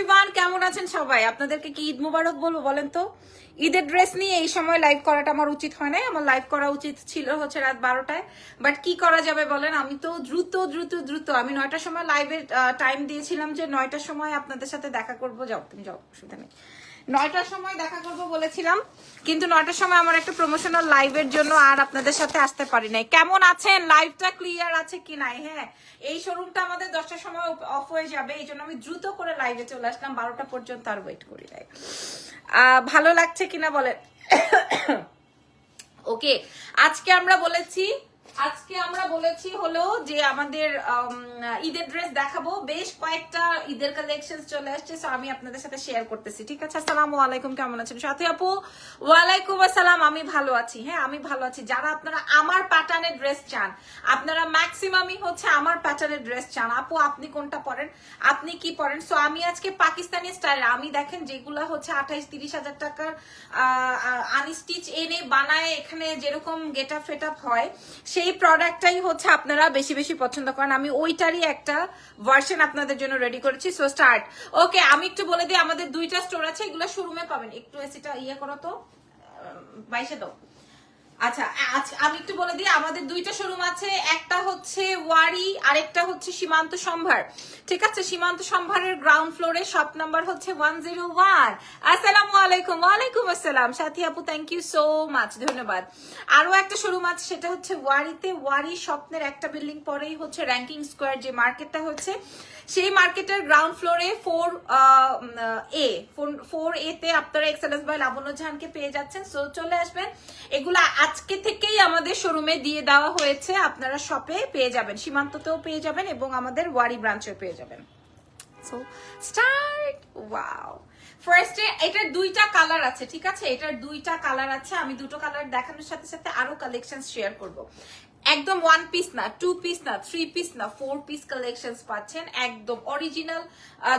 Everyone, কেমন আছেন সবাই? আপনাদেরকে কি ঈদ মুবারক বলবো বলেন তো? ঈদের ড্রেস নিয়ে এই সময় লাইভ করাটা আমার উচিত হয় নাই। আমার লাইভ করা উচিত ছিল হচ্ছে রাত 12টায়, বাট কি করা যাবে বলেন? আমি তো দ্রুত আমি 9টার সময় লাইভে টাইম দিয়েছিলাম যে 9টার সময় আপনাদের সাথে দেখা করবো। যাও তুমি যাও, অসুবিধা নেই। 9টার সময় দেখা করবো বলেছিলাম, কিন্তু 9টার সময় আমার একটা প্রমোশনাল লাইভের জন্য আর আপনাদের সাথে আসতে পারি নাই। কেমন আছেন? লাইভটা ক্লিয়ার আছে কি নাই? হ্যাঁ, এই শোরুমটা আমাদের 10টার সময় অফ হয়ে যাবে, এই জন্য আমি দ্রুত করে লাইভে চলে আসলাম। 12টা পর্যন্ত আর ওয়েট করি নাই। ভালো লাগছে কিনা বলেন? ওকে, আজকে আমরা বলেছি হলো যে আমাদের ঈদের ড্রেস দেখাবো। বেশ কয়েকটা ঈদের কালেকশন চলে আসছে, সো আমি আপনাদের সাথে শেয়ার করতেছি। ঠিক আছে? আসসালামু আলাইকুম, কেমন আছেন সাথী আপু? ওয়ালাইকুম আসসালাম, আমি ভালো আছি। হ্যাঁ, আমি ভালো আছি। যারা আপনারা আমার প্যাটার্নের ড্রেস চান, আপনারা ম্যাক্সিমামই হচ্ছে আমার প্যাটার্নের ড্রেস চান। আপু আপনি কোনটা পরেন, আপনি কি পরেন? সো আমি আজকে পাকিস্তানি স্টাইল, আমি দেখেন যেগুলা হচ্ছে 28-30 হাজার টাকার আনস্টিচ এনে বানায়, এখানে যেরকম গেট আপ ফেট আপ হয়, সেই প্রোডাক্টটাই হচ্ছে আপনারা বেশি বেশি পছন্দ করেন। আমি ওইটারই একটা ভার্সন আপনাদের জন্য রেডি করেছি। So start. ওকে, আমি একটু বলে দিই, আমাদের দুইটা স্টোর আছে, এগুলো শোরুমে পাবেন। একটু এসিটা ইয়ে করো তো, 22-এ দাও। আচ্ছা, আমি একটু বলে দিই, আমাদের দুইটা শোরুম আছে, একটা হচ্ছে ওয়ারি, আরেকটা হচ্ছে সীমান্ত সম্ভার। ঠিক আছে? সীমান্ত সম্ভারের গ্রাউন্ড ফ্লোরে শপ নাম্বার হচ্ছে 101। আসসালামু আলাইকুম। ওয়ালাইকুম আসসালাম সাথী আপু, থ্যাংক ইউ সো মাচ, ধন্যবাদ। আরো একটা শোরুম আছে, সেটা হচ্ছে ওয়ারিতে। ওয়ারি স্বপ্নের একটা বিল্ডিং পরেই হচ্ছে র্যাঙ্কিং স্কোয়ার যে মার্কেটটা হচ্ছে, সেই মার্কেটের গ্রাউন্ড ফ্লোরে 4A তে আপনারা এক্সেলেন্স বাই লাবণ্য জাহানকে পেয়ে যাচ্ছেন। সো চলে আসবেন, এগুলা আজকে থেকেই আমাদের শোরুমে দিয়ে দেওয়া হয়েছে, আপনারা শপে পেয়ে যাবেন, সীমান্ততেও পেয়ে যাবেন এবং আমাদের ওয়ারি ব্রাঞ্চেও পেয়ে যাবেন। So start. ওয়াও, ফার্স্টে এটার দুইটা কালার আছে। ঠিক আছে? এটার দুইটা কালার আছে, আমি দুটো কালার দেখানোর সাথে সাথে আরো কালেকশন শেয়ার করব। একদম 1 পিস না, 2 পিস না, 3 পিস না, 4 পিস কালেকশনস পাচ্ছেন, একদম অরিজিনাল।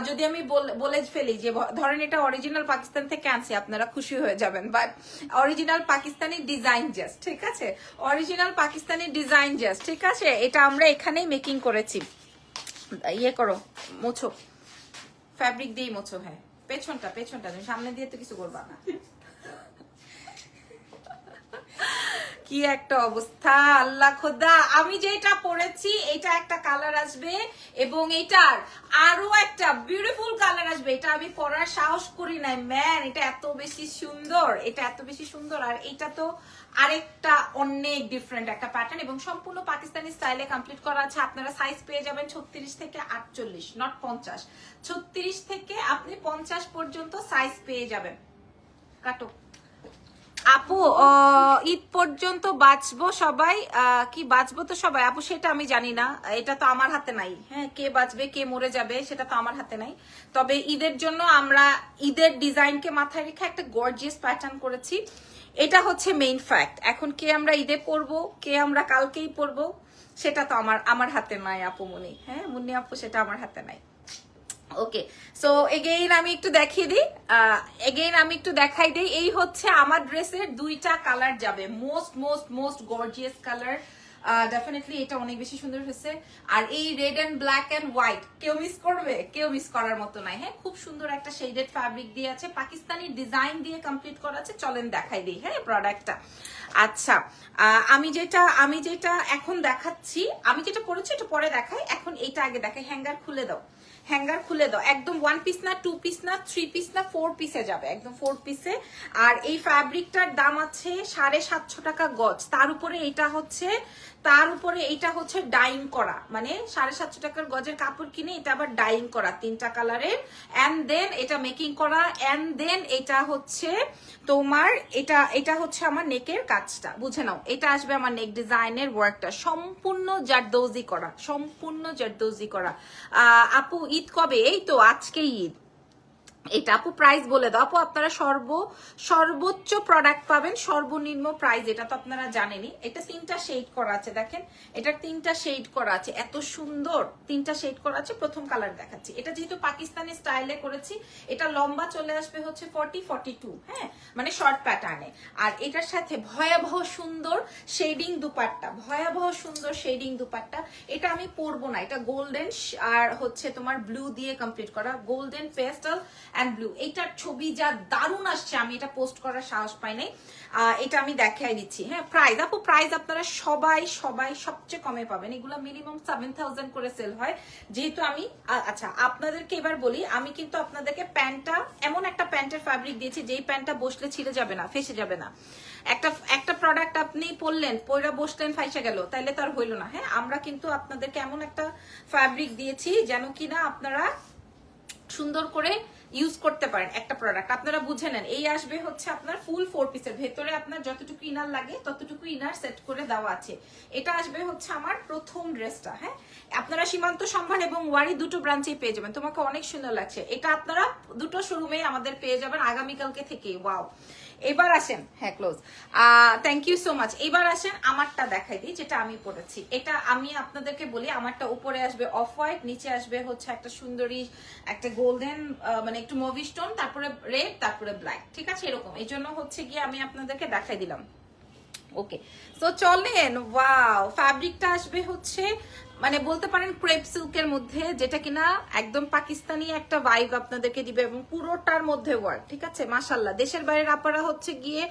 যদি আমি বলে ফেলি যে ধরেন এটা অরিজিনাল পাকিস্তান থেকে আনছি, আপনারা খুশি হয়ে যাবেন। But original Pakistani design just. ঠিক আছে? Original Pakistani design just. ঠিক আছে? এটা আমরা এখানেই মেকিং করেছি। ইয়ে করো, মোছো, ফ্যাব্রিক দিয়েই মোছো। হ্যাঁ, পেছনটা তুমি সামনে দিয়ে তো কিছু করবা না। কি একটা অবস্থা, আল্লাহ খোদা। আমি যেটা পরেছি এটা একটা কালার আসবে, এবং এটার আরো একটা বিউটিফুল কালার আসবে। এটা আমি পরার সাহস করি নাই, ম্যান। এটা এত বেশি সুন্দর, এটা এত বেশি সুন্দর। আর এটা তো আরেকটা অনেক ডিফারেন্ট একটা প্যাটার্ন, এবং সম্পূর্ণ পাকিস্তানি স্টাইলে কমপ্লিট করা আছে। আপনারা সাইজ পেয়ে যাবেন 36 থেকে 48, নট 50। 36 থেকে আপনি 50 পর্যন্ত সাইজ পেয়ে যাবেন। কাটো আপু, ঈদ পর্যন্ত বাঁচবো সবাই, কি বাঁচবো তো সবাই আপু, সেটা আমি জানি না, এটা তো আমার হাতে নাই। হ্যাঁ, কে বাঁচবে কে মরে যাবে সেটা তো আমার হাতে নাই। তবে ঈদের জন্য আমরা ঈদের ডিজাইনকে মাথায় রেখে একটা গর্জিয়াস প্যাটার্ন করেছি। এটা হচ্ছে মেইন ফ্যাক্ট। এখন কে আমরা ঈদে পরবো, কে আমরা কালকেই পরবো, সেটা তো আমার হাতে নাই আপু মুনি। হ্যাঁ মুন্নি আপু, সেটা আমার হাতে নাই। ওকে, সো এগেইন আমি একটু দেখিয়ে দিই, দেখাই দিই। এই হচ্ছে আমার ড্রেসের দুইটা কালার যাবে, most most most gorgeous colour. Definitely এটা অনেক বেশি সুন্দর হয়েছে। আর এই red and black and white কেউ মিস করবে? কেউ মিস করার মতো নাই। হ্যাঁ, খুব সুন্দর একটা শেডেড ফ্যাব্রিক দিয়ে আছে, পাকিস্তানি ডিজাইন দিয়ে কমপ্লিট করা আছে। চলেন দেখাই দিই হ্যাঁ প্রোডাক্টটা। আচ্ছা, আমি যেটা এখন দেখাচ্ছি, আমি যেটা পরেছি এটা পরে দেখাই, এখন এটা আগে দেখাই। হ্যাঙ্গার খুলে দাও, হ্যাঙ্গার খুলে দাও। একদম 1 পিস না, 2 পিস না, 3 পিস না, 4 পিসে যাবে, একদম 4 পিসে। আর এই ফ্যাব্রিকটার দাম আছে 750 টাকা গজ। তার উপরে এটা হচ্ছে ডাইং করা, মানে 750 টাকার গজের কাপড় কিনে এটা আবার ডাইং করা 3টা কালারের, এন্ড দেন এটা মেকিং করা, এন্ড দেন এটা হচ্ছে তোমার এটা হচ্ছে আমার নেকের কাজটা, বুঝে নাও। এটা আসবে আমার নেক ডিজাইনের ওয়ার্কটা, সম্পূর্ণ জারদৌজি করা, সম্পূর্ণ জারদৌজি করা। আপু ঈদ কবে? এই তো আজকে ঈদ, এটা আপু প্রাইস বলে দাও আপু, আপনারা সর্বোচ্চ প্রোডাক্ট পাবেন সর্বনিম্ন প্রাইস, এটা তো আপনারা জানেনই। এটা 3টা শেড করা আছে, দেখেন এটার 3টা শেড করা আছে, এত সুন্দর 3টা শেড করা আছে। প্রথম কালার দেখাচ্ছি, এটা যেহেতু পাকিস্তানি স্টাইলে করেছি, এটা লম্বা চলে আসবে হচ্ছে 40-42, হ্যাঁ মানে শর্ট প্যাটার্নে। আর এটার সাথে ভয়াবহ সুন্দর শেডিং দুপাট্টা, ভয়াবহ সুন্দর শেডিং দুপাট্টা। এটা আমি পরবো না, এটা গোল্ডেন আর হচ্ছে তোমার ব্লু দিয়ে কমপ্লিট করা, গোল্ডেন পেস্টাল এন্ড ব্লু। এইটার ছবি যা দারুণ আসছে, আমি এটা পোস্ট করার সাহস পাই নাই, এটা আমি দেখাই দিচ্ছি। হ্যাঁ প্রাইস আপু, প্রাইস আপনারা সবাই সবচেয়ে কমে পাবেন, এগুলো মিনিমাম 7000 করে সেল হয়। যেহেতু আমি আচ্ছা আপনাদেরকে এবার বলি, আমি কিন্তু আপনাদেরকে প্যান্টটা, এমন একটা প্যান্টের ফ্যাব্রিক দিয়েছি যেই প্যান্টটা বসলে ছিঁড়ে যাবে না, ফেসে যাবে না। একটা প্রোডাক্ট আপনি পরলেন, পয়রা বসলেন, ফাইসা গেল, তাইলে তার হইলো না। হ্যাঁ আমরা কিন্তু আপনাদেরকে এমন একটা ফ্যাব্রিক দিয়েছি যেন কিনা আপনারা সুন্দর করে ইউজ করতে পারেন। একটা প্রোডাক্ট আপনারা বুঝে নেন, এই আসবে হচ্ছে আপনার ফুল 4 পিসের, ভেতরে আপনার যতটুকু ইনার লাগে ততটুকু ইনার সেট করে দেওয়া আছে। এটা আসবে হচ্ছে আমার প্রথম ড্রেসটা। হ্যাঁ আপনারা সীমান্ত সম্ভার এবং ওয়ারি দুটো ব্রাঞ্চেই পেয়ে যাবেন। তোমাকে অনেক সুন্দর লাগছে, এটা আপনারা দুটো শোরুমেই আমাদের পেয়ে যাবেন আগামীকালকে থেকে। ওয়াও, এবার আসেন, হ্যাঁ close, thank you so much. এবার আসেন আমারটা দেখাই দিই, যেটা আমি পরেছি। এটা আমি আপনাদেরকে বলি, আমারটা উপরে আসবে অফ হোয়াইট, নিচে আসবে হচ্ছে একটা সুন্দরী একটা গোল্ডেন মানে একটু মুভি স্টোন, তারপরে রেড, তারপরে ব্ল্যাক, ঠিক আছে এরকম। এই জন্য হচ্ছে গিয়ে আমি আপনাদেরকে দেখাই দিলাম। ওকে সো চলেন, ওয়াও ফ্যাব্রিকটা আসবে হচ্ছে মানে বলতে পারেন ক্রেপ সিল্কের মধ্যে, যেটা কিনা একদম পাকিস্তানি একটা ভাইব আপনাদেরকে দিবে এবং পুরোটার মধ্যে ওয়ার্ক, ঠিক আছে মাশাআল্লাহ। দেশের বাইরের আপনারা হচ্ছে গিয়ে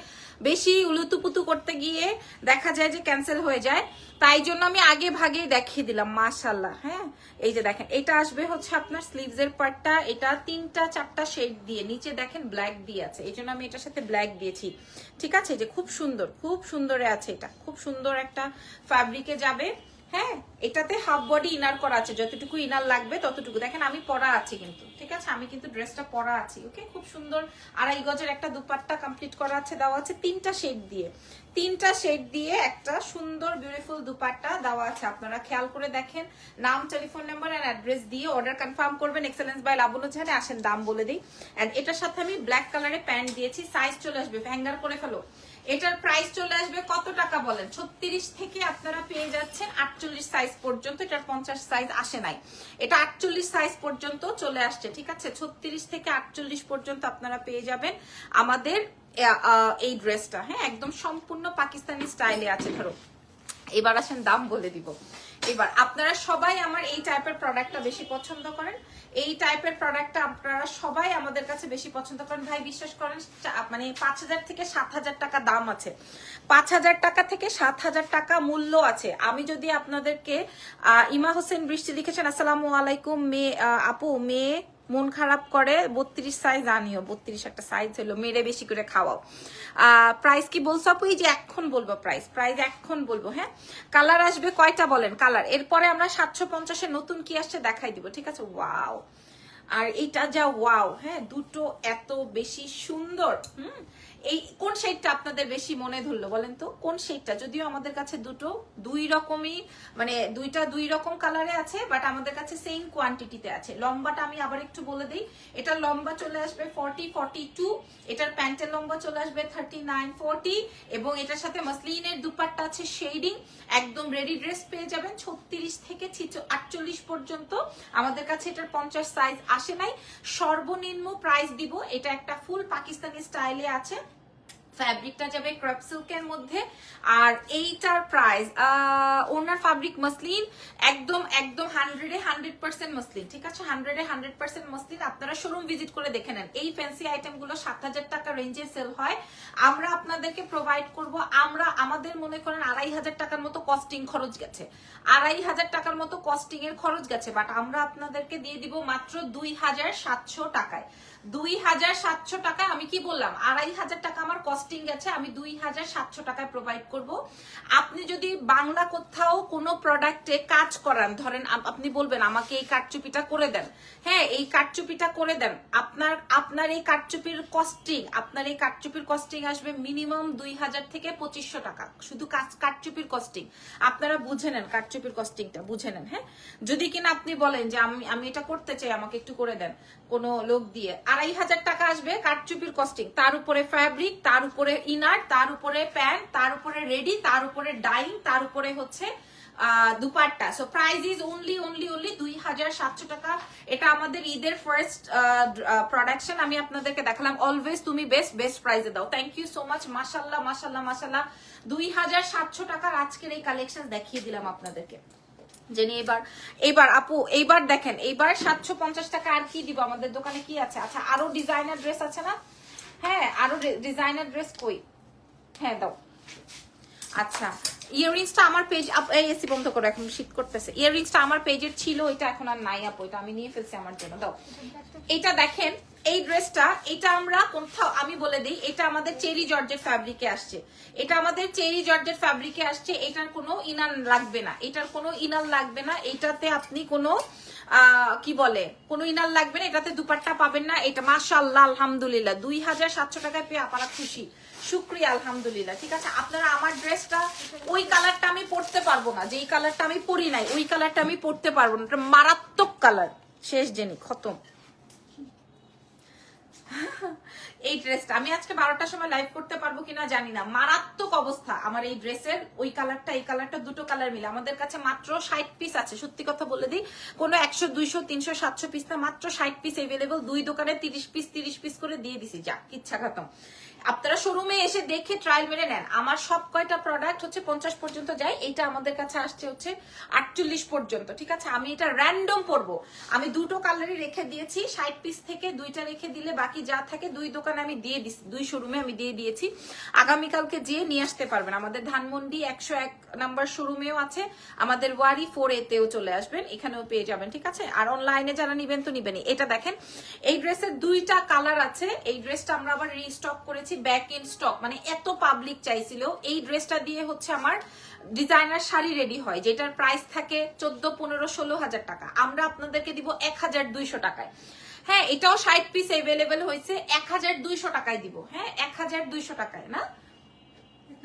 বেশি উলুতুপুতু করতে গিয়ে দেখা যায় যে ক্যান্সেল হয়ে যায়, তাই জন্য আমি আগে ভাগে দেখিয়ে দিলাম মাশাআল্লাহ। হ্যাঁ এই যে দেখেন, এটা আসবে হচ্ছে আপনার স্লিভস এর পার্টটা, এটা 3টা-4টা শেড দিয়ে, নিচে দেখেন ব্ল্যাক দিয়ে আছে, এই জন্য আমি এটার সাথে ব্ল্যাক দিয়েছি, ঠিক আছে। যে খুব সুন্দরে আছে, এটা খুব সুন্দর একটা ফ্যাব্রিকে যাবে। হ্যাঁ এটাতে হাফ বডি ইনার করা আছে, যতটুকু ইনার লাগবে ততটুকু। দেখেন আমি পরা আছি কিন্তু, ঠিক আছে আমি কিন্তু ড্রেসটা পরা আছি। ওকে খুব সুন্দর 2.5 গজের একটা দুপাট্টা কমপ্লিট করা আছে, দেওয়া আছে 3টা শেড দিয়ে একটা সুন্দর বিউটিফুল দুপাট্টা দেওয়া আছে। আপনারা খেয়াল করে দেখেন, নাম, টেলিফোন নাম্বার এন্ড অ্যাড্রেস দিয়ে অর্ডার কনফার্ম করবেন। এক্সেলেন্স বাই লাবণ্য জানে, আসেন দাম বলে দিই। এন্ড এটার সাথে আমি ব্ল্যাক কালারে প্যান্ট দিয়েছি, সাইজ চলে আসবে, হ্যাঙ্গার করে ফেলো। এটার প্রাইস চলে আসবে কত টাকা বলেন? 36 থেকে আপনারা পেয়ে যাচ্ছেন 48 সাইজ পর্যন্ত, এটার 50 সাইজ আসে নাই, এটা 48 সাইজ পর্যন্ত চলে আসছে, ঠিক আছে। 36 থেকে 48 পর্যন্ত আপনারা পেয়ে যাবেন আমাদের এই ড্রেসটা। হ্যাঁ একদম সম্পূর্ণ পাকিস্তানি স্টাইলে আছে। ধরো এবার আসেন দাম বলে দিব। এবার আপনারা সবাই আমার এই টাইপের প্রোডাক্টটা বেশি পছন্দ করেন, এই টাইপের প্রোডাক্টটা আপনারা সবাই আমাদের কাছে বেশি পছন্দ করেন। ভাই বিশ্বাস করেন, মানে 5000 থেকে 7000 টাকা দাম আছে, 5000 টাকা থেকে 7000 টাকা মূল্য আছে। আমি যদি আপনাদেরকে ইমা হোসেন বৃষ্টি লিখেছেন, আসসালামু আলাইকুম মেয়ে আপু, মেয়ে মন খারাপ করে 32 সাইজ আনিও, 32 একটা সাইজ হলো, মেরে বেশি করে খাওয়াও। প্রাইস কি বলছো আপু? এই যে এখন বলবো প্রাইস এখন বলবো। হ্যাঁ কালার আসবে কয়টা বলেন? কালার এরপরে আমরা 750 নতুন কি আসছে দেখাই দিব, ঠিক আছে। ওয়াও, আর এইটা যা ওয়াও, হ্যাঁ দুটো এত বেশি সুন্দর। এই কোন শেডটা আপনাদের বেশি মনে ধরলো বলেন তো, কোন শেডটা? যদিও আমাদের কাছে দুই রকমই, মানে দুই রকম কালারে আছে, বাট আমাদের কাছে সেম কোয়ান্টিটিতে আছে। লম্বাটা আমি আবার একটু বলে দিই, এটার লম্বা চলে আসবে 40-42, এটার প্যান্টের লম্বা চলে আসবে 39-40, এবং এটার সাথে মাসলিনের দুপাট্টা আছে শেডিং, একদম রেডি ড্রেস পেয়ে যাবেন। 36 থেকে 48 পর্যন্ত আমাদের কাছে এটার 50 সাইজ আসে নাই। সর্বনিম্ন প্রাইস দিব, এটা একটা ফুল পাকিস্তানি স্টাইলে আছে, ফ্যাব্রিকটা যাবে ক্রেপ সিল্কের মধ্যে। আর এইটার প্রাইস ওনার ফ্যাব্রিক মসলিন, একদম 100% মসলিন, ঠিক আছে 100% মসলিন। আপনারা শোরুম ভিজিট করে দেখে নেন। এই ফ্যান্সি আইটেম গুলো 7000 টাকা রেঞ্জে সেল হয়, আমরা আপনাদেরকে প্রোভাইড করব। আমাদের মনে করেন 2500 টাকার মতো কস্টিং খরচ গেছে, 2500 টাকার মতো কস্টিং এর খরচ গেছে, বাট আমরা আপনাদেরকে দিয়ে দিব মাত্র 2700 টাকায়। 2700 টাকা, আমি কি বললাম 2500 টাকা আমার কস্টিং কস্টিং গেছে আমি 2700 টাকায় প্রোভাইড করব। আপনি যদি বাংলা কোথাও কোনো প্রোডাক্টে কাজ করান, ধরেন আপনি বলবেন আমাকে এই কারচুপিটা করে দেন, হ্যাঁ এই কারচুপিটা করে দেন, আপনার এই কারচুপির কস্টিং আসবে মিনিমাম 2000 থেকে 2500 টাকা, শুধু কারচুপির কস্টিং। আপনারা বুঝে নেন কারচুপির কস্টিংটা, বুঝে নেন। হ্যাঁ, যদি কিনা আপনি বলেন যে আমি এটা করতে চাই, আমাকে একটু করে দেন কোনো লোক দিয়ে, 2500 টাকা আসবে কারচুপির কস্টিং, তার উপরে ফ্যাব্রিক, তার উপরে ইনার, তার উপরে প্যান্ট, তার উপরে রেডি, তার উপরে ডাইং, তার উপরে হচ্ছে dupatta. So price is only 2700 টাকা। এটা আমাদের ঈদের ফার্স্ট প্রোডাকশন, আমি আপনাদেরকে দেখালাম। অলওয়েজ তুমি বেস্ট প্রাইসে দাও। Thank you so much. মাশাআল্লাহ মাশাআল্লাহ মাশাআল্লাহ, 2700 টাকার আজকের এই কালেকশন দেখিয়ে দিলাম আপনাদেরকে। জেনি এবার আপু এইবার দেখেন, এইবার 750 টাকা আর কি দিব, আমাদের দোকানে কি আছে? আচ্ছা আরো ডিজাইনার ড্রেস আছে না? হ্যাঁ আরো ডিজাইনার ড্রেস কই? হ্যাঁ দাও। আচ্ছা ইয়াররিংসটা আমার পেজ, এসি বন্ধ করো, এখন শীত করতেছে। ইয়াররিংসটা আমার পেজের ছিল, এটা এখন আর নাই আপু, এটা আমি নিয়ে ফেলছি আমার জন্য। দাও এটা দেখেন, এই ড্রেসটা, এটা আমরা কোথাও, আমি বলে দিই, এটা আমাদের চেরি জর্জেট ফ্যাব্রিকে আসছে, এটা আমাদের চেরি জর্জেট ফ্যাব্রিকে আসছে। এটার কোনো ইনার লাগবে না, এটার কোনো ইনার লাগবে না, এটাতে আপনি কোনো কি বলে কোনো ইনার লাগবে না, এটাতে দুপাট্টা পাবেন না। এটা মাশাআল্লাহ আলহামদুলিল্লাহ 2700 টাকায় পেয়ে আপনারা খুশি, শুক্রিয়া আলহামদুলিল্লাহ। ঠিক আছে, আপনারা আমার ড্রেসটা, ওই কালারটা আমি পরতে পারবো না, যেই কালারটা আমি পরি নাই ওই কালারটা আমি পরতে পারবো না, এটা মারাত্মক কালার। শেষ জেনি খতম। এই ড্রেসটা আমি আজকে 12টার সময় লাইভ করতে পারবো কিনা জানি না, মারাত্মক অবস্থা আমার এই ড্রেসের। ওই কালারটা এই কালারটা দুটো কালার মিলে আমাদের কাছে মাত্র 60 পিস আছে। সত্যি কথা বলে দিই, কোনো 100 200 300 700 পিস না, মাত্র 60 পিস এভেলেবল। দুই দোকানে 30 পিস করে দিয়ে দিছি, যা ইচ্ছা খতম। আপনারা শোরুমে এসে দেখে ট্রায়াল মেরে নেন। আমার সব কয়টা প্রোডাক্ট হচ্ছে 50 পর্যন্ত যায়, এটা আমাদের কাছে আসছে হচ্ছে 48 পর্যন্ত। ঠিক আছে, আমি এটা র্যান্ডম পরবো, আমি দুটো কালারই রেখে দিয়েছি। 60 পিস থেকে দুইটা রেখে দিলে বাকি যা থাকে দুই দোকানে আমি দিয়ে দিচ্ছি, দুই শোরুমে আমি দিয়ে দিয়েছি। আগামীকালকে যেয়ে নিয়ে আসতে পারবেন। আমাদের ধানমন্ডি 101 নাম্বার শোরুমেও আছে, আমাদের ওয়ারি 4A তেও চলে আসবেন, এখানেও পেয়ে যাবেন। ঠিক আছে, আর অনলাইনে যারা নিবেন তো নিবেনই। এটা দেখেন, এই ড্রেসের দুইটা কালার আছে। এই ড্রেসটা আমরা আবার রিস্টক করেছি, ব্যাক ইন স্টক, মানে এত পাবলিক চাইছিল। এই ড্রেসটা দিয়ে হচ্ছে আমার ডিজাইনার শাড়ি রেডি হয়, যেটার প্রাইস থাকে 14 15 16 হাজার টাকা, আমরা আপনাদেরকে দিব 1200 টাকায়। হ্যাঁ, এটাও 60 পিস এভেলেবেল হয়েছে, 1200 টাকায় দিব। হ্যাঁ 1200 টাকায় না,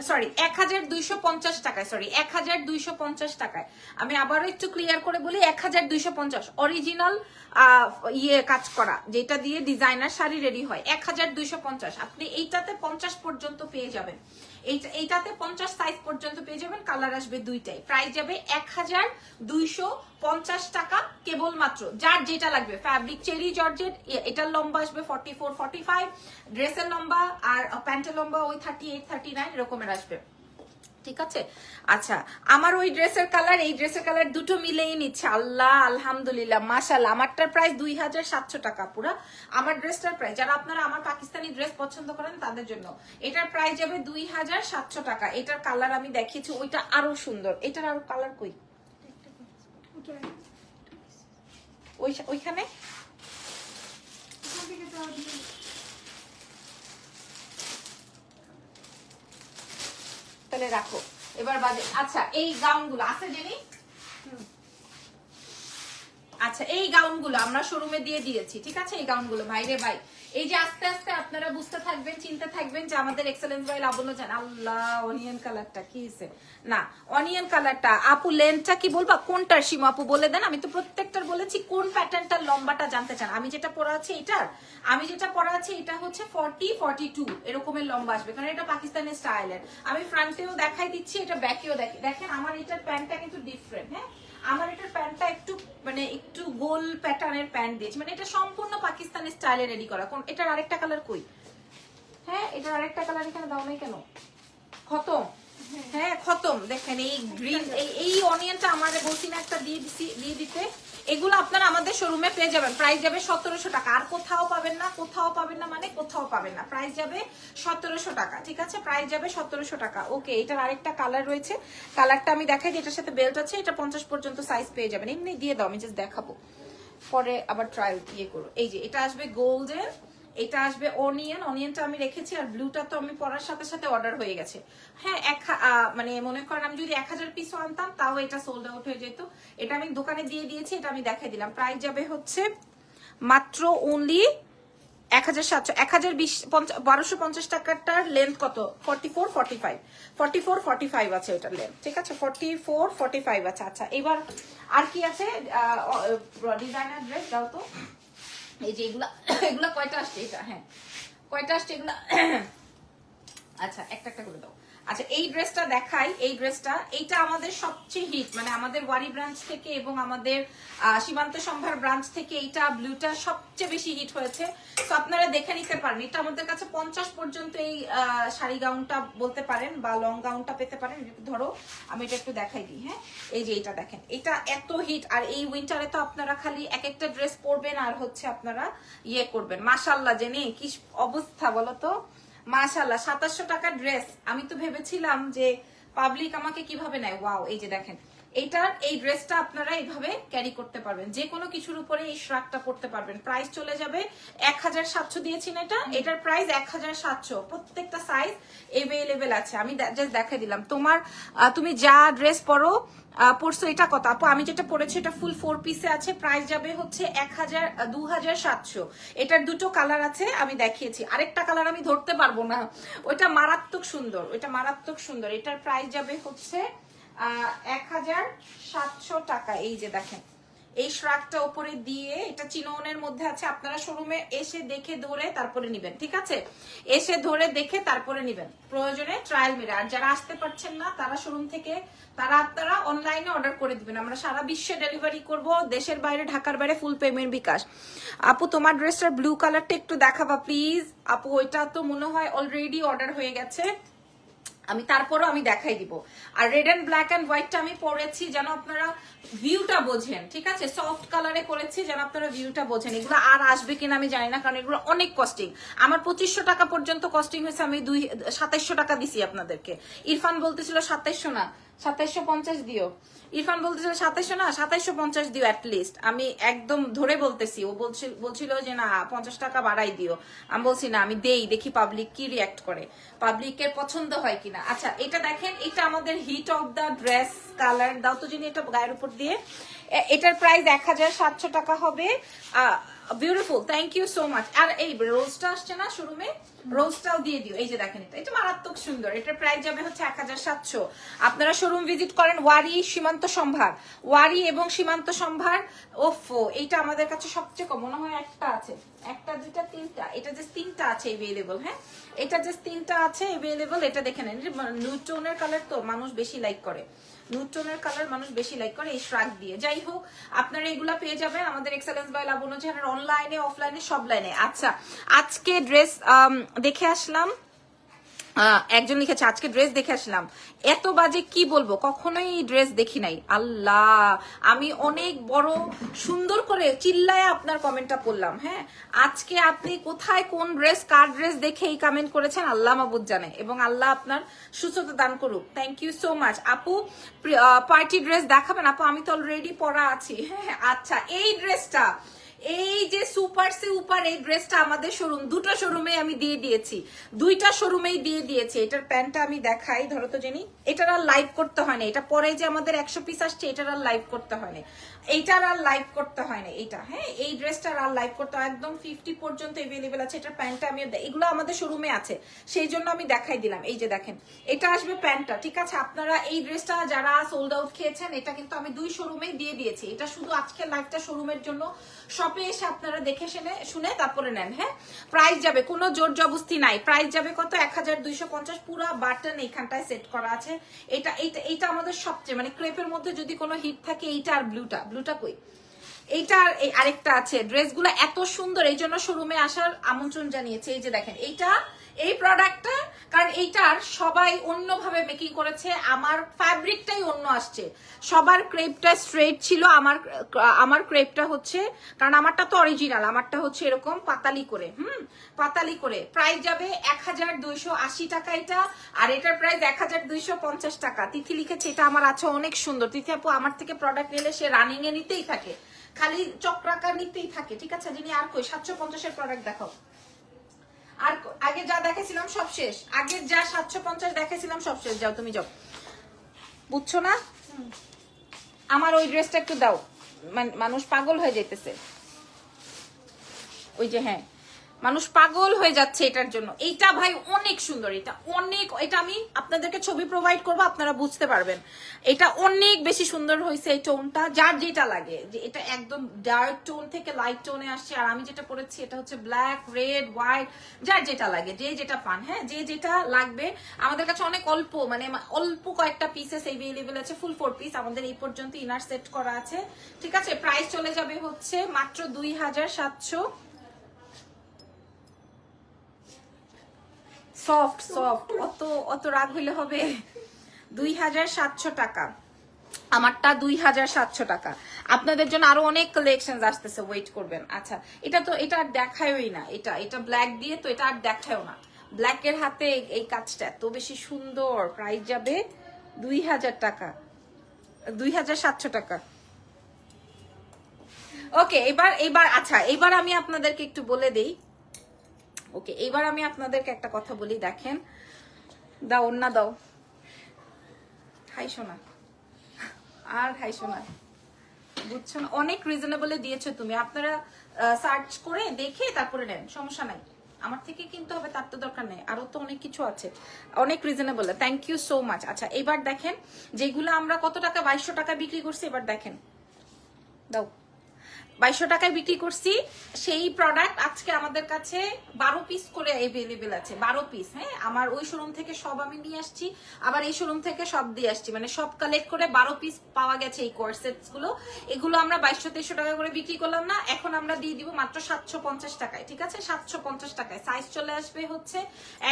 সরি 1250 টাকায়, সরি 1250 টাকায়। আমি আবারও একটু ক্লিয়ার করে বলি, 1250 অরিজিনাল কাজ করা, যেটা দিয়ে ডিজাইনার শাড়ি রেডি হয়, 1250। আপনি এইটাতে 50 পর্যন্ত পেয়ে যাবেন, এইটাতে 50 সাইজ পর্যন্ত পেয়ে যাবেন। কালার আসবে দুইটাই, প্রাইস যাবে 1250 টাকা কেবলমাত্র। যার যেটা লাগবে, ফ্যাব্রিক চেরি জর্জেট, এটার লম্বা আসবে 44 45, ড্রেসের লম্বা আর প্যান্টের লম্বা ওই 38 39 এরকমের আসবে। ঠিক আছে, আচ্ছা আমার ওই ড্রেসের কালার, এই ড্রেসের কালার দুটো মিলেই নিচ্ছে। আল্লাহ আলহামদুলিল্লাহ মাশাআল্লাহ। আমারটার প্রাইস 2700 টাকা পুরা, আমার ড্রেসটার প্রাইস। যারা আপনারা আমার পাকিস্তানি ড্রেস পছন্দ করেন তাদের জন্য এটার প্রাইস যাবে 2700 টাকা। এটার কালার আমি দেখিয়েছি, ওইটা আরো সুন্দর। এটার আরো কালার কই? ওইখানে তাহলে রাখো এবার বাজে। আচ্ছা এই গাউনগুলো আছে জেনি, আচ্ছা এই গাউনগুলো আমরা শোরুমে দিয়ে দিয়েছি। ঠিক আছে, এই গাউনগুলো ভাইরে ভাই, এই যে আস্তে আস্তে আপনারা বুঝতে থাকবেন, চিন্তা থাকবেন যে আমাদের এক্সেলেন্স ভাই লাবণ্য জান। আল্লাহ অনিয়ন কালারটা কি হয়েছে? না অনিয়ন কালারটা আপু, লেন্থটা কি বলবা কোনটার? সীমা আপু বলে দেন, আমি তো প্রত্যেকটার বলেছি। কোন প্যাটার্নটার লম্বাটা জানতে চান? আমি যেটা পরা আছি এটার, আমি যেটা পরা আছি এটা হচ্ছে 40 42 এরকমের লম্বা আসবে, কারণ এটা পাকিস্তানি স্টাইলের। আমি ফ্রন্টেও দেখাই দিচ্ছি, এটা ব্যাকেও দেখেন। আমার এটার প্যান্টটা কিন্তু ডিফারেন্ট। হ্যাঁ, আমার এটার প্যান্টটা একটু মানে একটু গোল প্যাটার্নের প্যান্ট দিয়েছি, মানে এটা সম্পূর্ণ পাকিস্তানি স্টাইলে রেডি করা। কোন এটার আরেকটা কালার কই? হ্যাঁ এটার আরেকটা কালার এখানে দাও নাই কেন? খতম। হ্যাঁ খতম। দেখেন এই গ্রিন, এই অনিয়নটা আমার বলছি না একটা দিয়ে দিতে। এগুলো আপনারা আমাদের শোরুমে পেয়ে যাবেন, প্রাইস যাবে 1700 টাকা। আর কোথাও পাবেন না, কোথাও পাবেন না মানে কোথাও পাবেন না, প্রাইস যাবে 1700 টাকা। ঠিক আছে, প্রাইস যাবে 1700 টাকা। ওকে, এটার আরেকটা কালার রয়েছে, কালারটা আমি দেখাই দিই। এটার সাথে বেল্ট আছে, এটা 50 পর্যন্ত সাইজ পেয়ে যাবেন। এমনি দিয়ে দাও, আমি জাস্ট দেখাবো, পরে আবার ট্রায়াল ইয়ে করো। এই যে এটা আসবে গোল্ডেন, এটা আসবে অনিয়ন, অনিয়নটা আমি রেখেছি, আর ব্লুটা তো আমি পরার সাথে সাথে অর্ডার হয়ে গেছে। হ্যাঁ, মানে মনে করেন আমি যদি 1000 পিসও আনতাম তাও এটা সোল্ড আউট হয়ে যেত। এটা আমি দোকানে দিয়ে দিয়েছি, এটা আমি দেখাই দিলাম। প্রাইস যাবে হচ্ছে মাত্র অনলি 1700, 1250 টাকাটার লেন্থ কত? 44-45 আছে ওটার লেন্থ, ঠিক আছে? 44-45 আছে। আচ্ছা, এবার আর কি আছে? ডিজাইনার ড্রেস দাও তো। এই যে এগুলা এগুলা কয়টা আসছে? এটা হ্যাঁ, কয়টা আসছে এগুলা? আচ্ছা, একটা একটা করে দাও। আচ্ছা, এই ড্রেসটা দেখাই। এই ড্রেসটা, এইটা আমাদের সবচেয়ে হিট, মানে আমাদের ওয়ারি ব্রাঞ্চ থেকে এবং আমাদের সীমান্ত সম্ভার ব্রাঞ্চ থেকে এইটা ব্লুটা সবচেয়ে বেশি হিট হয়েছে। তো আপনারা দেখে নিতে পারেন। এটা আমাদের কাছে 50 পর্যন্ত এই শাড়ি গাউনটা বলতে পারেন বা লং গাউনটা পেতে পারেন। ধরো আমি এটা একটু দেখাই দিই। হ্যাঁ, এই যে এটা দেখেন, এটা এত হিট। আর এই উইন্টারে তো আপনারা খালি এক একটা ড্রেস পরবেন আর হচ্ছে আপনারা ইয়ে করবেন। মাশাআল্লাহ, জেনে কি অবস্থা বলো তো? মাশাআল্লাহ, 2700 টাকার ড্রেস। আমি তো ভেবেছিলাম যে পাবলিক আমাকে কিভাবে নেয়। ওয়াও, এই যে দেখেন, এইটার এই ড্রেসটা আপনারা এইভাবে ক্যারি করতে পারবেন, যে কোনো কিছুর উপরে এই শ্রাকটা পড়তে পারবেন। প্রাইস চলে যাবে 1700 দিয়েছি না এটা, এটার প্রাইস 1700। প্রত্যেকটা সাইজ এভেলেবেল আছে। আমি জাস্ট দেখাই দিলাম। তুমি যা ড্রেস পরো পরশো, এটা কত আপু? আমি যেটা পরেছি এটা ফুল 4 পিসে আছে। প্রাইস যাবে হচ্ছে 2700। এটার দুটো কালার আছে, আমি দেখিয়েছি। আরেকটা কালার আমি ধরতে পারবো না, ওইটা মারাত্মক সুন্দর, ওইটা মারাত্মক সুন্দর। এটার প্রাইস যাবে হচ্ছে 1700 টাকা। এই যে দেখেন, এই শ্রাকটা উপরে দিয়ে, এটা চিনোনের মধ্যে আছে। আপনারা শোরুমে এসে দেখে ধরে তারপরে নিবেন, ঠিক আছে? এসে ধরে দেখে তারপরে নিবেন, প্রয়োজনে ট্রায়াল মেরে। আর যারা আসতে পারছেন না তারা শোরুম থেকে আপনারা অনলাইনে অর্ডার করে দিবেন। আমরা সারা বিশ্বে ডেলিভারি করব, দেশের বাইরে, ঢাকার বাইরে ফুল পেমেন্ট বিকাশ। আপু, তোমার ড্রেসটার ব্লু কালারটা একটু দেখাবা প্লিজ। আপু, ওইটা তো মনে হয় অলরেডি অর্ডার হয়ে গেছে, আমি তারপরও আমি দেখাই দিব। আর রেড এন্ড ব্ল্যাক এন্ড হোয়াইটটা আমি পরেছি যেন আপনারা ভিউটা বোঝেন, ঠিক আছে? সফট কালারে করেছি যেন আপনারা ভিউটা বোঝেন। এগুলো আর আসবে কিনা আমি জানি না, কারণ এগুলো অনেক কস্টিং। আমার 2500 টাকা পর্যন্ত কস্টিং হয়েছে, আমি 2700 টাকা দিছি আপনাদেরকে। ইরফান বলতেছিল 2700 না, 2750 দিও। ইরফান বলতেছিল 2700 না, 2750 দিও অ্যাটলিস্ট। আমি একদম ধরে বলতেছি। ও বলছিল যে না 50 টাকা বাড়াই দিও। আমি বলছি না, আমি দেখি পাবলিক কি রিয়াক্ট করে, পাবলিকের পছন্দ হয় কিনা। আচ্ছা, এটা দেখেন, এটা আমাদের hit of the dress colour. দাও তো যিনি এটা গায়ের উপর দিয়ে। এটার প্রাইস 1700 টাকা হবে। Beautiful, thank you so much. আর এই রোজটা আসছে না শোরুমে, রোজটাও দিয়ে দিও। এই যে দেখেন, এটা মারাত্মক সুন্দর। এটার প্রাইস যাবে হচ্ছে 1700। আপনারা শোরুম ভিজিট করেন ওয়ারি, সীমান্ত সম্ভার, ওয়ারি এবং সীমান্ত সম্ভার। ওফো, এইটা আমাদের কাছে সবচেয়ে কম, মনে হয় একটা আছে, একটা দুটা তিনটা, এটা যে তিনটা আছে এভেলেবল। হ্যাঁ, এটা যে তিনটা আছে এভেলেবল। এটা দেখে নেন, নিউড টোনের কালার তো মানুষ বেশি লাইক করে, নিউড টোনের কালার মানুষ বেশি লাইক করে এই শ্রাক দিয়ে। যাই হোক, আপনারা এগুলা পেয়ে যাবেন আমাদের এক্সেলেন্স বাই লাবণ্য চ্যানেল, অনলাইনে অফলাইনে সব লাইনে। আচ্ছা, আজকে ড্রেস দেখে আসলাম, একজন লিখেছে আজকে ড্রেস দেখে আসলাম। এত বাজে কি বলবো, কখনোই ড্রেস দেখি নাই। আল্লাহ, আমি অনেক বড় সুন্দর করে চিল্লায় আপনার কমেন্টটা পড়লাম। হ্যাঁ, আজকে আপনি কোথায় কোন ড্রেস, কার ড্রেস দেখে এই কমেন্ট করেছেন আল্লাহ মাবুদ জানে, এবং আল্লাহ আপনার সুস্থতা দান করুক। Thank you so much. আপু, পার্টি ড্রেস দেখাবেন? আপু, আমি তো অলরেডি পরা আছি। হ্যাঁ, আচ্ছা, এই ড্রেসটা, এই যে সুপার সে উপর, এই ড্রেসটা আমাদের শোরুম, দুটো শোরুমে আমি দিয়ে দিয়েছি, দুইটা শোরুমেই দিয়ে দিয়েছি। এটার প্যান্টটা আমি দেখাই, ধরো তো জেনি। এটার আর লাইভ করতে হয় না, এটা পরে যে আমাদের 100 পিস আসছে, এটার আর লাইভ করতে হয় না, এইটার আর লাইভ করতে হয় না। এটা, হ্যাঁ, এই ড্রেসটার আর লাইভ করতে হয়, একদম 50 পর্যন্ত এভেলেবেল আছে। এটার প্যান্টটা আমি, এগুলো আমাদের শোরুমে আছে, সেই জন্য আমি দেখাই দিলাম। এই যে দেখেন, এটা আসবে প্যান্টটা, ঠিক আছে? আপনারা এই ড্রেসটা যারা সোল্ড আউট খেয়েছেন, এটা কিন্তু আমি 2 শোরুমেই দিয়ে দিয়েছি। এটা শুধু আজকের লাইভটা শোরুমের জন্য, শপে এসে আপনারা দেখে শুনে তারপরে নেন। হ্যাঁ, প্রাইস যাবে, কোনো জোর জবস্তি নাই। প্রাইস যাবে কত? 1250। পুরো বাটন এইখানটায় সেট করা আছে। এটা আমাদের সবচেয়ে, মানে ক্রেপের মধ্যে যদি কোনো হিট থাকে, এইটা আর ব্লুটা কই, এইটা আর আরেকটা আছে। ড্রেসগুলো এত সুন্দর, এই জন্য শোরুমে আসার আমন্ত্রণ জানিয়েছে। এই যে দেখেন, এই প্রোডাক্টটা, কারণ এইটার সবাই অন্যভাবে মেকিং করেছে, আমার ফ্যাব্রিকটাই অন্য আসছে। সবার ক্রেপটা স্ট্রেট ছিল, আমার ক্রেপটা হচ্ছে, কারণ আমারটা তো অরিজিনাল, আমারটা হচ্ছে এরকম পাতালি করে, পাতালি করে। প্রাইস যাবে 1280 টাকা এটা, আর এটার প্রাইস 1250 টাকা। তিথি লিখেছে এটা আমার আছে, অনেক সুন্দর। তিথি আপু আমার থেকে প্রোডাক্ট নিলে সে রানিং এ নিতেই থাকে, খালি চক্রাকার নিতেই থাকে, ঠিক আছে? যিনি আর কই 750 এর প্রোডাক্ট দেখাও, আর আগে যা দেখেছিলাম সব শেষ, আগের যা 750 দেখেছিলাম সব শেষ। যাও তুমি যাও, বুঝছো না? আমার ওই ড্রেসটা একটু দাও, মানুষ পাগল হয়ে যাইতেছে। ওই যে হ্যাঁ, মানুষ পাগল হয়ে যাচ্ছে এটার জন্য। এইটা ভাই অনেক সুন্দর, এটা অনেক, এটা আমি আপনাদেরকে ছবি প্রোভাইড করবো, আপনারা বুঝতে পারবেন। এটা অনেক বেশি সুন্দর হয়েছে এই টোনটা, যার যেটা লাগে। যে এটা একদম ডার্ক টোন থেকে লাইট টোনে আসছে, আর আমি যেটা পরেছি এটা হচ্ছে ব্ল্যাক, রেড, হোয়াইট, যার যেটা লাগে, যে যেটা পান, হ্যাঁ যে যেটা লাগবে। আমাদের কাছে অনেক অল্প, মানে অল্প কয়েকটা পিসেস এভেলেবেল আছে, ফুল 4 পিস আমাদের এই পর্যন্ত ইনার সেট করা আছে, ঠিক আছে? প্রাইস চলে যাবে হচ্ছে মাত্র 2700। সফট সফট, অত রাগ হইলে হবে? 2700 টাকা আমারটা, 2700 টাকা। আপনাদের জন্য আরো অনেক কালেকশন আসতেছে, ওয়েট করবেন। আচ্ছা, এটা আর দেখায়ই না, এটা ব্ল্যাক দিয়ে, তো এটা আর দেখায়ও না। ব্ল্যাকের হাতে এই কাজটা এত বেশি সুন্দর। প্রাইস যাবে 2000 টাকা, 2700 টাকা। ওকে, এবার আচ্ছা, এবার আমি আপনাদেরকে একটু বলে দেই। ওকে, এবার আমি আপনাদেরকে একটা কথা বলি, দেখেন, দাও না, দাও, হাইশো না আর হাইশো না, বুঝছো না? অনেক রিজনেবলে দিয়েছো তুমি, আপনারা সার্চ করে দেখে তারপরে নেন, সমস্যা নাই। আমার থেকে কিনতে হবে তার তো দরকার নেই, আরো তো অনেক কিছু আছে, অনেক reasonable. Thank you so much. আচ্ছা, এবার দেখেন যেগুলো আমরা কত টাকা, 2200 টাকা বিক্রি করছি, এবার দেখেন, দাও, 2200 টাকায় বিক্রি করছি সেই প্রোডাক্ট আজকে আমাদের কাছে 12 পিস করে अवेलेबल আছে, 12 পিস। হ্যাঁ, আমার ওই শোরুম থেকে সব আমি নিয়ে আসছি, আবার এই শোরুম থেকে সব দিয়ে আসছি, মানে সব কালেক্ট করে 12 পিস পাওয়া গেছে এই কোর্সেটস গুলো। এগুলো আমরা 2200-2300 টাকা করে বিক্রি করলাম না, এখন আমরা দিয়ে দিব মাত্র 750 টাকায়, ঠিক আছে? 750 টাকায় সাইজ চলে আসবে হচ্ছে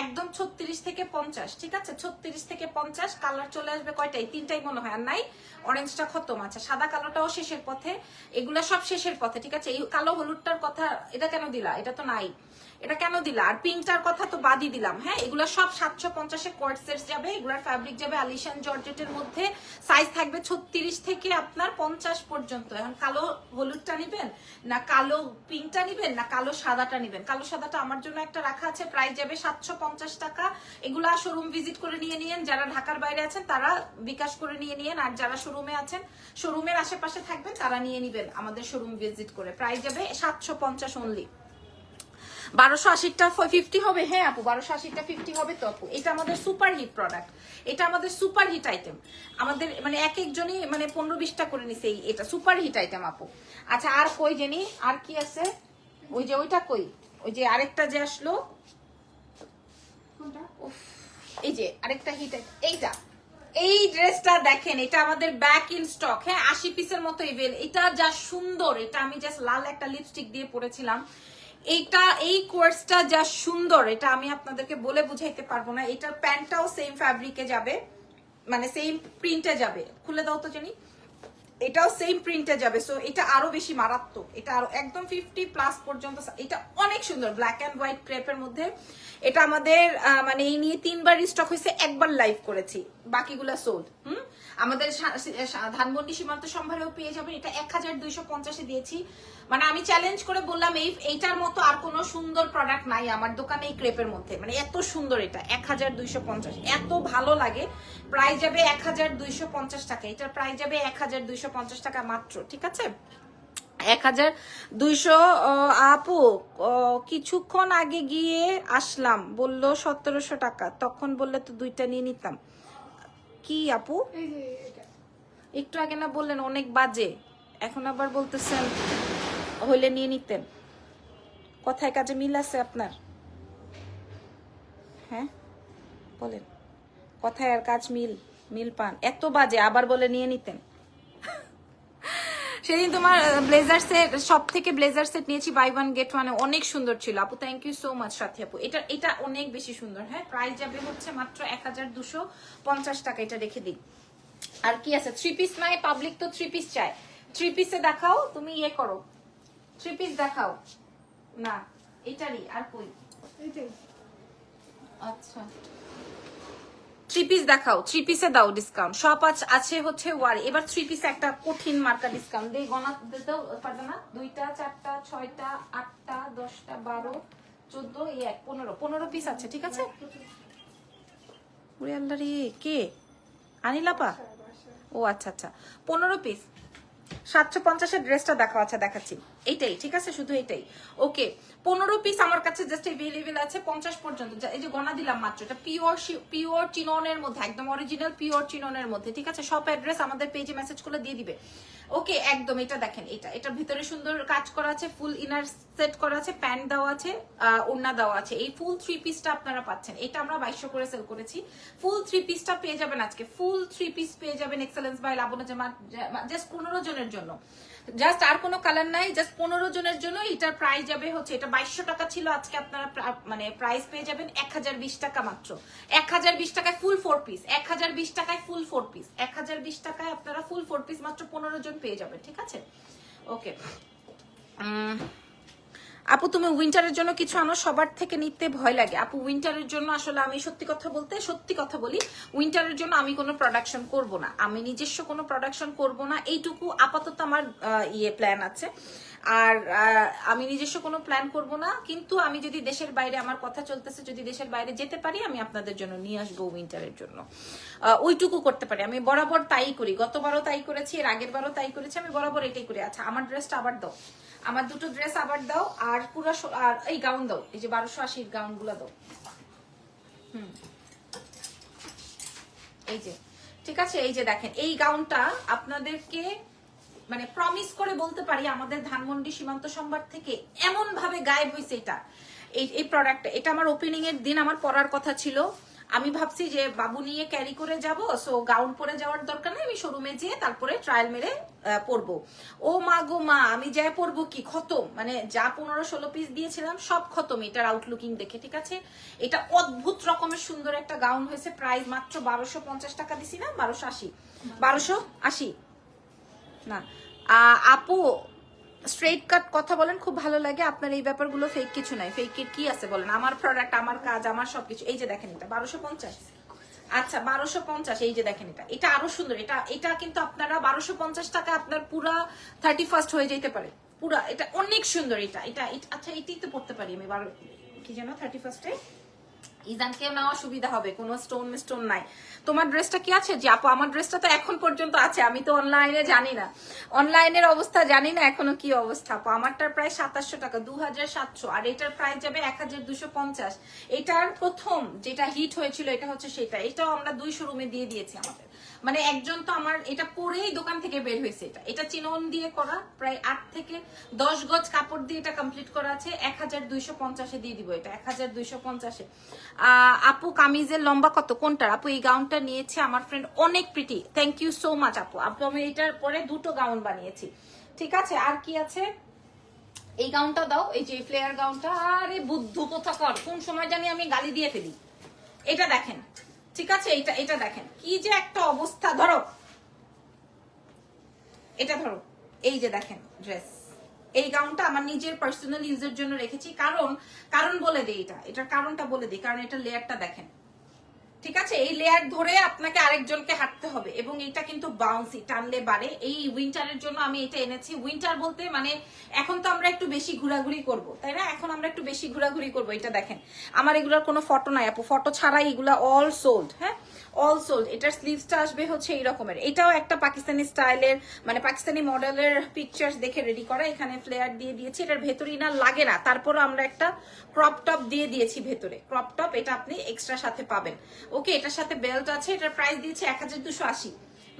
একদম 36 থেকে 50, ঠিক আছে? 36 থেকে 50। কালার চলে আসবে কয়টাই? 3টাই মনে হয়, আর নাই, অরেঞ্জটা খতম। আচ্ছা, সাদা কালোটাও শেষের পথে, এগুলা সব শেষের পথে, ঠিক আছে? এই কালো হলুদটার কথা এটা কেন দিলা? এটা তো নাই, এটা কেন দিলা? আর পিঙ্কটার কথা তো বাদই দিলাম। হ্যাঁ, এগুলো সব 750-এ কোয়ার্ট সেটস যাবে। এগুলার ফ্যাব্রিক যাবে আলিশান জর্জেটের মধ্যে, সাইজ থাকবে 36 থেকে আপনার 50 পর্যন্ত। এখন কালো হলুদটা নিবেন না কালো পিঙ্কটা নিবেন না কালো সাদাটা নিবেন? কালো সাদাটা আমার জন্য একটা রাখা আছে, প্রাইস যাবে 750 টাকা। এগুলা শোরুম ভিজিট করে নিয়ে নিয়েন, যারা ঢাকার বাইরে আছেন তারা বিকাশ করে নিয়ে নিয়েন, আর যারা শোরুমে আছেন, শোরুমের আশেপাশে থাকবেন, তারা নিয়ে নিবেন আমাদের শোরুম ভিজিট করে। প্রাইস যাবে 750 অনলি। 1280টা 50 হবে? হ্যাঁ আপু, 1280টা 50 হবে তো আপু। এটা আমাদের সুপার হিট প্রোডাক্ট, এটা আমাদের সুপার হিট আইটেম। আমাদের মানে এক একজনই মানে 15-20টা করে নিছে, এটা সুপার হিট আইটেম আপু। আচ্ছা, আর কই জানি আর কি আছে? ওই যে ওইটা কই, ওই যে আরেকটা যে আসলো, এই যে আরেকটা হিট, এইটা, এই ড্রেসটা দেখেন, এটা আমাদের ব্যাক ইন স্টক। হ্যাঁ, 80 পিসের মতো ইভেল। এটা যা সুন্দর, এটা আমি জাস্ট লাল একটা লিপস্টিক দিয়ে পরেছিলাম। এইটা, এই কোর্সটা যা সুন্দর, এটা আমি আপনাদেরকে বলে বুঝাইতে পারবো না। এটার প্যান্টটাও সেম ফ্যাব্রিকে যাবে, মানে সেম প্রিন্টে যাবে। খুলে দাও তো জানি, এটাও সেম প্রিন্টে যাবে। সো এটা আরো বেশি মারাত্মক, এটা আরো একদম 50+ পর্যন্ত। এটা অনেক সুন্দর, ব্ল্যাক এন্ড হোয়াইট ক্রেপের মধ্যে। এটা আমাদের মানে এই নিয়ে 3বার স্টক হয়েছে, একবার লাইভ করেছি, বাকিগুলা সোল্ড। আমাদের ধানমন্ডি সীমান্ত সম্ভারেও পেয়ে যাবেন। এটা 1250-এ দিয়েছি, মানে আমি চ্যালেঞ্জ করে বললাম এইটার মতো আর কোনো সুন্দর প্রোডাক্ট নাই আমার দোকানে এই ক্রেপের মধ্যে, মানে এত সুন্দর। এটা 1250, এত ভালো লাগে। প্রাইস যাবে 1250 টাকা, এটার প্রাইস যাবে 1250 টাকা মাত্র, ঠিক আছে? 1200। আপু কিছুক্ষণ আগে গিয়ে আসলাম, বললো 1700 টাকা, তখন বললে তো 2টা নিয়ে নিতাম। কি আপু, একটু আগে না বললেন অনেক বাজে, এখন আবার বলতেছেন হইলে নিয়ে নিতেন? কথায় কাজে মিল আছে আপনার? হ্যাঁ বলেন, কথায় আর কাজ মিল পান? এত বাজে আবার বলে নিয়ে নিতেন। সেদিন তোমার ব্লেজার সেট, সব থেকে ব্লেজার সেট নিয়েছি, বাই 1 গেট 1, অনেক সুন্দর ছিল আপু। থ্যাংক ইউ সো মাচ সাথী আপু। এটা অনেক বেশি সুন্দর। হ্যাঁ, প্রাইস যাবে হচ্ছে মাত্র 1250 টাকা। এটা রেখে দিই। আর কি আছে? 3 পিস নাই, পাবলিক তো 3 পিস চায়। 3 পিসে দেখাও, তুমি ইয়ে করো, 3 পিস দেখাও না, এটারই আর কই? আচ্ছা, 3 পিস দেখাও, 3 পিসে দাও ডিসকাউন্ট। সব আছে হচ্ছে ওয়ারি। এবার 3 পিসে একটা কঠিন মার্কা ডিসকাউন্ট দেই, গণা দিতেও পারবে না। 2টা 4টা 6টা 8টা 10টা 12 14 এই 1 15 পিস আছে, ঠিক আছে। ওরে আল্লাহ রে, কে আনিলাপা? ও আচ্ছা আচ্ছা, 15 পিস 750-এর ড্রেসটা দেখা আছে, দেখাচ্ছি এইটাই, ঠিক আছে, শুধু এইটাই। ওকে, 15 পিস আমার কাছে জাস্ট अवेलेबल আছে 50 পর্যন্ত। এই যে গণা দিলাম মাত্র, এটা পিওর চিননের মধ্যে, একদম অরিজিনাল পিওর চিননের মধ্যে, ঠিক আছে। সব অ্যাড্রেস আমাদের পেজে মেসেজ করে দিয়ে দিবে। ওকে, একদম এটা দেখেন, এটার ভিতরে সুন্দর কাজ করা আছে, ফুল ইনার সেট করা আছে, প্যান্ট দেওয়া আছে, ওড়না দেওয়া আছে। এই ফুল 3 পিসটা আপনারা পাচ্ছেন, এটা আমরা 2200 করে সেল করেছি। ফুল 3 পিসটা পেয়ে যাবেন আজকে, ফুল 3 পিস পেয়ে যাবেন এক্সেলেন্স বাই লাবণ্য জামা, জাস্ট 15 জনের জন্য, জাস্ট আর কোনো কালার নাই, জাস্ট 15 জনের জন্য। এটার প্রাইস যাবে হচ্ছে, এটা 2200 টাকা ছিল, আজকে আপনারা মানে প্রাইস পেয়ে যাবেন 1020 টাকা মাত্র। 1020 টাকায় ফুল 4 পিস, 1020 টাকায় ফুল 4 পিস, 1020 টাকায় আপনারা ফুল 4 পিস মাত্র 15 জন পেয়ে যাবেন, ঠিক আছে। ওকে আপু, তুমি উইন্টারের জন্য কিছু আনো, সবার থেকে নিতে ভয় লাগে আপু। উইন্টারের জন্য আসলে আমি সত্যি কথা বলি, উইন্টারের জন্য আমি কোনো প্রোডাকশন করব না, আমি নিজস্ব কোনো প্রোডাকশন করব না, এইটুকু আপাতত আমার প্ল্যান আছে। আর আমি নিজস্ব কোনো প্ল্যান করব না, কিন্তু আমি যদি দেশের বাইরে, আমার কথা চলতেছে, যদি দেশের বাইরে যেতে পারি আমি আপনাদের জন্য নিয়ে আসবো উইন্টারের জন্য, ওইটুকু করতে পারি। আমি বরাবর তাই করি, গতবারও তাই করেছি, এর আগের বারও তাই করেছি, আমি বরাবর এটাই করি। আচ্ছা, আমার ড্রেসটা আবার দাও, আমার দুটো ড্রেস আবার দাও, আর পুরো আর এই গাউন দাও, এই যে 1280 গাউন গুলা দাও। এই যে, ঠিক আছে, এই যে দেখেন, এই গাউনটা আপনাদেরকে মানে প্রমিস করে বলতে পারি, আমাদের ধানমন্ডি সীমান্ত সম্ভার থেকে এমন ভাবে গায়েব হয়েছে এটা, এই প্রোডাক্টটা। এটা আমার ওপেনিং এর দিন আমার পরার কথা ছিল, আমি ভাবছি যে বাবু নিয়ে ক্যারি করে যাব, সো গাউন পরে যাওয়ার দরকার নেই, আমি শোরুমে যেয়ে তারপরে ট্রায়াল মেরে পরবো। ও মা গো মা, আমি যাই পরবো কি, খতম, মানে যা 15-16 পিস দিয়েছিলাম সব খতম এটার আউটলুকিং দেখে, ঠিক আছে। এটা অদ্ভুত রকমের সুন্দর একটা গাউন হয়েছে, প্রাইস মাত্র 1250 টাকা দিছি না, 1280 না। আপু স্ট্রেট কাট কথা বলেন, খুব ভালো লাগে আপনার এই ব্যাপারগুলো, ফেক কিছু নাই। ফেকের কি আছে বলেন, আমার প্রোডাক্ট, আমার কাজ, আমার সবকিছু। এই যে দেখেন, এটা 1250, আচ্ছা 1250, এই যে দেখেন, এটা আরো সুন্দর। এটা কিন্তু আপনারা 1250 টাকা আপনার পুরা 31st হয়ে যেতে পারে, পুরা। এটা অনেক সুন্দর, এটা আচ্ছা, এটাই তো পড়তে পারি আমি, কি যেন 31st-এ ইজানকেও নেওয়া সুবিধা হবে, কোনো স্টোন নাই। তোমার ড্রেসটা কি আছে? যে আপু, আমার ড্রেসটা তো এখন পর্যন্ত আছে, আমি তো অনলাইনে জানি না, অনলাইনের অবস্থা জানি না এখনো কি অবস্থা। আপু আমারটার প্রায় 2700 টাকা, 2700, আর এটার প্রাইস যাবে 1250। এটার প্রথম যেটা হিট হয়েছিল এটা হচ্ছে সেটা, এটাও আমরা 2 শোরুমে দিয়ে দিয়েছি আমাদের, মানে একজন তো আমার এটা পরেই দোকান থেকে বের হয়েছে। এটা চিনন দিয়ে করা, প্রায় 8 থেকে 10 গজ কাপড় দিয়ে এটা কমপ্লিট করা আছে। 1250-এ দিয়ে দিব এটা, 1250-এ। আপু কামিজের লম্বা কত, কোনটার? আপু এই গাউনটা নিয়েছে আমার ফ্রেন্ড, অনেক pretty, thank you so much আপু। আমি এটার পরে 2টো গাউন বানিয়েছি, ঠিক আছে। আর কি আছে, এই গাউনটা দাও, এই যে ফ্লেয়ার গাউনটা। আরে বুদ্ধু কোথাকার, কোন সময় জানি আমি গালি দিয়ে ফেলি। এটা দেখেন, ঠিক আছে, এটা দেখেন কি যে একটা অবস্থা। ধরো এটা, ধরো, এই যে দেখেন ড্রেস, এই গাউনটা আমার নিজের পার্সোনাল ইউজের জন্য রেখেছি। কারণ বলে দেই, এটার কারণটা বলে দিই, কারণ এটা লেয়ারটা দেখেন, ঠিক আছে। এই লেয়ার ধরে আপনাকে আরেকজনকে হাঁটতে হবে, এবং এটা কিন্তু বাউন্সি, টানলে বাড়ে। এই উইন্টারের জন্য আমি এটা এনেছি। উইন্টার বলতে মানে এখন তো আমরা একটু বেশি ঘোরাঘুরি করব, তাই না? এখন আমরা একটু বেশি ঘোরাঘুরি করবো। এটা দেখেন, আমার এগুলোর কোনো ফটো নাই আপু, ফটো ছাড়াই এগুলা অল সোল্ড। হ্যাঁ, অল সোল্ড। এটার স্লিভসটা আসবে হচ্ছে এই রকমের। এটাও একটা পাকিস্তানি স্টাইলের, মানে পাকিস্তানি মডেলের পিকচার্স দেখে রেডি করা। এখানে ফ্লেয়ার দিয়ে দিয়েছি, এটার ভেতরে ইনার লাগে না, তারপরও আমরা একটা ক্রপ টপ দিয়ে দিয়েছি ভেতরে, ক্রপ টপ। এটা আপনি এক্সট্রা সাথে পাবেন। ওকে, এটার সাথে বেল্ট আছে। এটার প্রাইস দিয়েছে 1280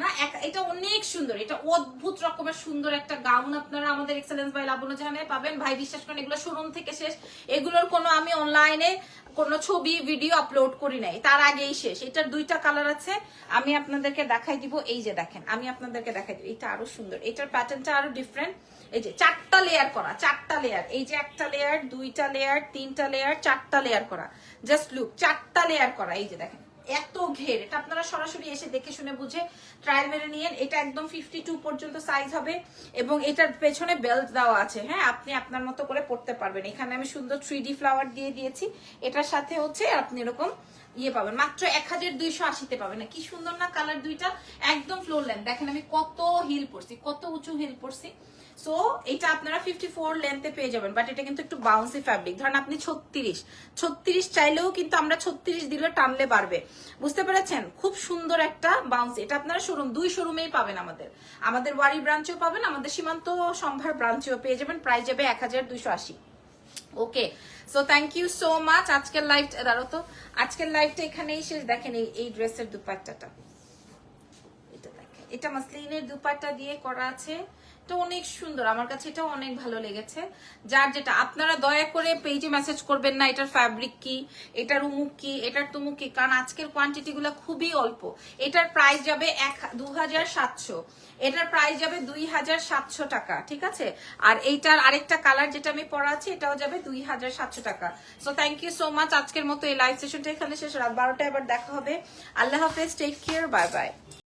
না। এটা অনেক সুন্দর, এটা অদ্ভুত রকমের সুন্দর একটা গাউন। আপনারা আমাদের এক্সেলেন্স বাই লাবণ্য জাহানে পাবেন। ভাই বিশ্বাস করেন, এগুলো শোরুম থেকে শেষ। এগুলোর কোনো আমি অনলাইনে কোনো ছবি ভিডিও আপলোড করি নাই, তার আগেই শেষ। এটার 2টা কালার আছে, আমি আপনাদেরকে দেখাই দিব। এই যে দেখেন, আমি আপনাদেরকে দেখাই দিব, এটা আরো সুন্দর, এটার প্যাটার্নটা আরো ডিফারেন্ট। এই যে 4টা লেয়ার করা, 4টা লেয়ার, এই যে 1টা লেয়ার, 2টা লেয়ার, 3টা লেয়ার, 4টা লেয়ার করা। জাস্ট লুক, 4টা লেয়ার করা। এই যে দেখেন, এত ঘের। এটা আপনারা সরাসরি এসে দেখে শুনে বুঝে ট্রায়াল মেরে নিয়েন। এটা একদম 52 পর্যন্ত সাইজ হবে, এবং এটার পেছনে বেল্ট দেওয়া আছে। হ্যাঁ, আপনি আপনার মতো করে পড়তে পারবেন। এখানে আমি সুন্দর 3D ফ্লাওয়ার দিয়ে দিয়েছি। এটার সাথে হচ্ছে আপনি এরকম ইয়ে পাবেন, মাত্র 1280-তে পাবেন। না কি সুন্দর না কালার দুইটা, একদম ফ্লোর লেন্থ। দেখেন আমি কত হিল পরছি, কত উঁচু হিল পরছি, সো এটা আপনারা 54 লেন্থে পেয়ে যাবেন, বাট এটা কিন্তু একটু বাউন্সি ফ্যাব্রিক। ধরেন আপনি 36 চাইলেও কিন্তু আমরা 36 দিলে টানলে পারবে, বুঝতে পেরেছেন? খুব সুন্দর একটা বাউন্সি। এটা আপনারা দুই শোরুমেই পাবেন, আমাদের ওয়ারি ব্রাঞ্চেও পাবেন, আমাদের সীমান্ত সম্ভার ব্রাঞ্চেও পেয়ে যাবেন। প্রাইস যাবে 1280। Okay, so thank you so much. আজকের লাইভটা এখানেই শেষ। দেখেন এই ড্রেসের দুপাট্টাটা, এটা দেখেন, এটা মাসলিনের দুপাট্টা দিয়ে করা আছে। এটা অনেক সুন্দর, আমার কাছে এটা অনেক ভালো লেগেছে। যার যেটা, আপনারা দয়া করে পেজে মেসেজ করবেন না এটার ফ্যাব্রিক কি, এটার উমুক কি, এটার তুমুক কি, কারণ আজকের কোয়ান্টিটি গুলো খুবই অল্প। এটার প্রাইস যাবে 2700, এটার প্রাইস যাবে 2700 টাকা, ঠিক আছে? আর এইটার আরেকটা কালার যেটা আমি পরা আছি, এটাও যাবে 2700 টাকা। So thank you so much. আজকের মতো এই লাইভ সেশনটা এখানে শেষ। রাত 12টায় আবার দেখা হবে। আল্লাহ হাফেজ, টেক কেয়ার, বাই বাই।